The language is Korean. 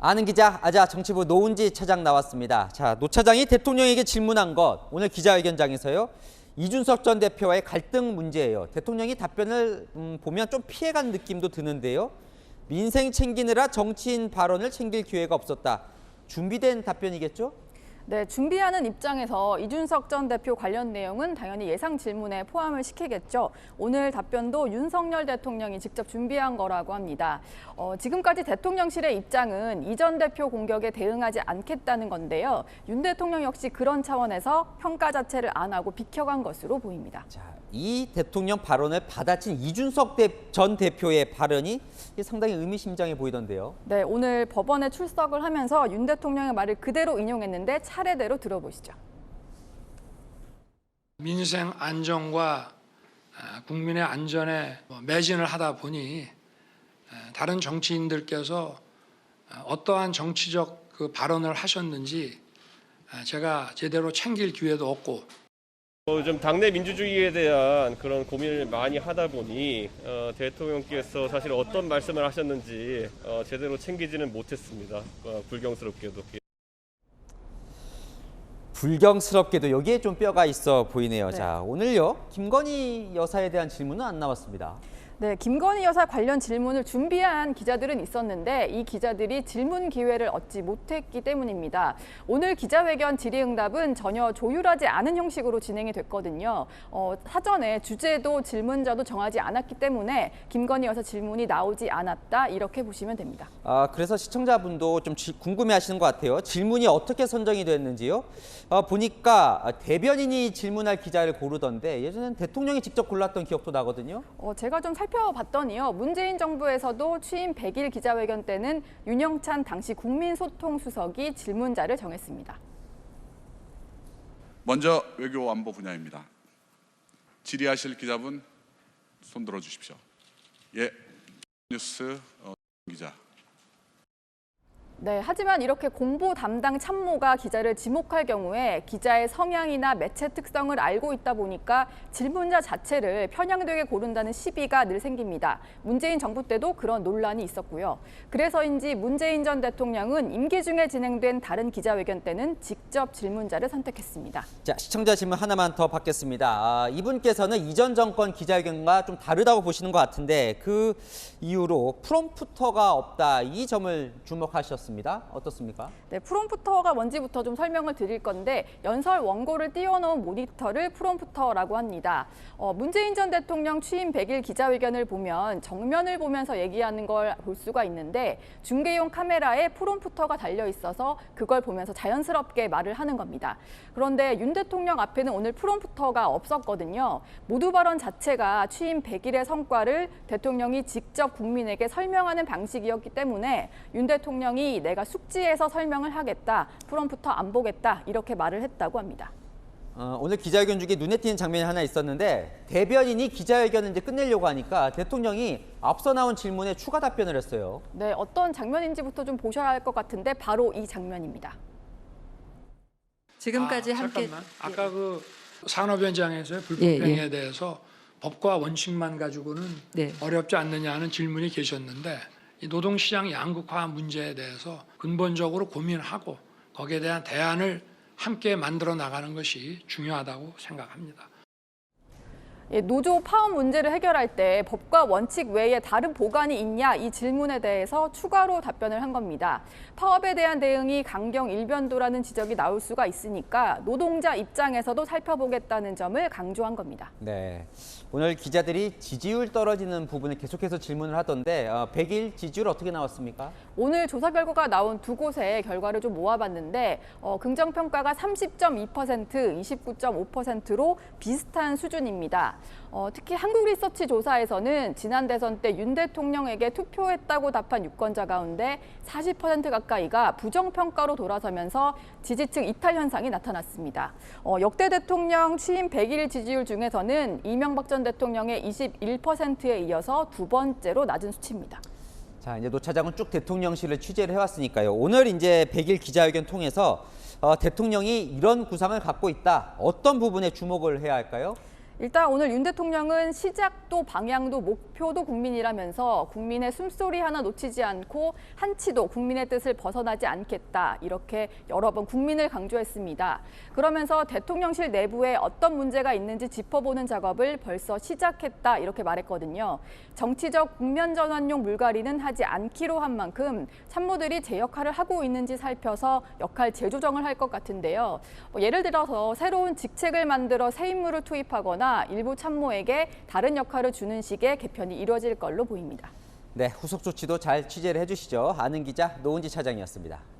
아는 기자, 아자 정치부 노은지 차장 나왔습니다. 자, 노 차장이 대통령에게 질문한 것, 오늘 기자회견장에서요. 이준석 전 대표와의 갈등 문제예요. 대통령이 답변을 보면 좀 피해간 느낌도 드는데요. 민생 챙기느라 정치인 발언을 챙길 기회가 없었다. 준비된 답변이겠죠? 네, 준비하는 입장에서 이준석 전 대표 관련 내용은 당연히 예상 질문에 포함을 시키겠죠. 오늘 답변도 윤석열 대통령이 직접 준비한 거라고 합니다. 지금까지 대통령실의 입장은 이 전 대표 공격에 대응하지 않겠다는 건데요. 윤 대통령 역시 그런 차원에서 평가 자체를 안 하고 비켜간 것으로 보입니다. 자, 이 대통령 발언을 받아친 이준석 전 대표의 발언이 상당히 의미심장해 보이던데요. 네, 오늘 법원에 출석을 하면서 윤 대통령의 말을 그대로 인용했는데 차례대로 들어보시죠. 민생 안정과 국민의 안전에 매진을 하다 보니 다른 정치인들께서 어떠한 정치적 그 발언을 하셨는지 제가 제대로 챙길 기회도 없고 좀 당내 민주주의에 대한 그런 고민을 많이 하다 보니 대통령께서 사실 어떤 말씀을 하셨는지 제대로 챙기지는 못했습니다. 불경스럽게도. 불경스럽게도 여기에 좀 뼈가 있어 보이네요. 네. 자, 오늘요. 김건희 여사에 대한 질문은 안 나왔습니다. 네, 김건희 여사 관련 질문을 준비한 기자들은 있었는데 이 기자들이 질문 기회를 얻지 못했기 때문입니다. 오늘 기자회견 질의응답은 전혀 조율하지 않은 형식으로 진행이 됐거든요. 사전에 주제도 질문자도 정하지 않았기 때문에 김건희 여사 질문이 나오지 않았다 이렇게 보시면 됩니다. 그래서 시청자분도 좀 궁금해하시는 것 같아요. 질문이 어떻게 선정이 됐는지요? 보니까 대변인이 질문할 기자를 고르던데 예전엔 대통령이 직접 골랐던 기억도 나거든요. 제가 좀 살펴봤더니요. 문재인 정부에서도 취임 100일 기자회견 때는 윤영찬 당시 국민소통수석이 질문자를 정했습니다. 먼저 외교안보 분야입니다. 질의하실 기자분 손 들어주십시오. 예, 뉴스 기자. 네, 하지만 이렇게 공보 담당 참모가 기자를 지목할 경우에 기자의 성향이나 매체 특성을 알고 있다 보니까 질문자 자체를 편향되게 고른다는 시비가 늘 생깁니다. 문재인 정부 때도 그런 논란이 있었고요. 그래서인지 문재인 전 대통령은 임기 중에 진행된 다른 기자회견 때는 직접 질문자를 선택했습니다. 자, 시청자 질문 하나만 더 받겠습니다. 이분께서는 이전 정권 기자회견과 좀 다르다고 보시는 것 같은데 그 이유로 프롬프터가 없다 이 점을 주목하셨습니다. 어떻습니까? 네, 프롬프터가 뭔지부터 좀 설명을 드릴 건데 연설 원고를 띄워놓은 모니터를 프롬프터라고 합니다. 문재인 전 대통령 취임 100일 기자회견을 보면 정면을 보면서 얘기하는 걸 볼 수가 있는데 중계용 카메라에 프롬프터가 달려 있어서 그걸 보면서 자연스럽게 말을 하는 겁니다. 그런데 윤 대통령 앞에는 오늘 프롬프터가 없었거든요. 모두 발언 자체가 취임 100일의 성과를 대통령이 직접 국민에게 설명하는 방식이었기 때문에 윤 대통령이 내가 숙지해서 설명을 하겠다, 프롬프터 안 보겠다 이렇게 말을 했다고 합니다. 오늘 기자회견 중에 눈에 띄는 장면이 하나 있었는데 대변인이 기자회견을 이제 끝내려고 하니까 대통령이 앞서 나온 질문에 추가 답변을 했어요. 네, 어떤 장면인지부터 좀 보셔야 할 것 같은데 바로 이 장면입니다. 지금까지 함께 잠깐만. 아까 그 산업 현장에서의 불법행위에 예. 대해서 법과 원칙만 가지고는 네. 어렵지 않느냐는 질문이 계셨는데 이 노동시장 양극화 문제에 대해서 근본적으로 고민하고 거기에 대한 대안을 함께 만들어 나가는 것이 중요하다고 생각합니다. 노조 파업 문제를 해결할 때 법과 원칙 외에 다른 보관이 있냐 이 질문에 대해서 추가로 답변을 한 겁니다. 파업에 대한 대응이 강경 일변도라는 지적이 나올 수가 있으니까 노동자 입장에서도 살펴보겠다는 점을 강조한 겁니다. 네, 오늘 기자들이 지지율 떨어지는 부분을 계속해서 질문을 하던데 100일 지지율 어떻게 나왔습니까? 오늘 조사 결과가 나온 두 곳의 결과를 좀 모아봤는데 긍정평가가 30.2%, 29.5%로 비슷한 수준입니다. 특히 한국리서치 조사에서는 지난 대선 때 윤 대통령에게 투표했다고 답한 유권자 가운데 40% 가까이가 부정평가로 돌아서면서 지지층 이탈 현상이 나타났습니다. 역대 대통령 취임 100일 지지율 중에서는 이명박 전 대통령의 21%에 이어서 두 번째로 낮은 수치입니다. 자, 이제 노 차장은 쭉 대통령실을 취재를 해왔으니까요. 오늘 이제 100일 기자회견 통해서 대통령이 이런 구상을 갖고 있다. 어떤 부분에 주목을 해야 할까요? 일단 오늘 윤 대통령은 시작도 방향도 목표도 국민이라면서 국민의 숨소리 하나 놓치지 않고 한치도 국민의 뜻을 벗어나지 않겠다, 이렇게 여러 번 국민을 강조했습니다. 그러면서 대통령실 내부에 어떤 문제가 있는지 짚어보는 작업을 벌써 시작했다, 이렇게 말했거든요. 정치적 국면 전환용 물갈이는 하지 않기로 한 만큼 참모들이 제 역할을 하고 있는지 살펴서 역할 재조정을 할 것 같은데요. 예를 들어서 새로운 직책을 만들어 새 인물을 투입하거나 일부 참모에게 다른 역할을 주는 식의 개편이 이루어질 걸로 보입니다. 네, 후속 조치도 잘 취재를 해주시죠. 아는 기자 노은지 차장이었습니다.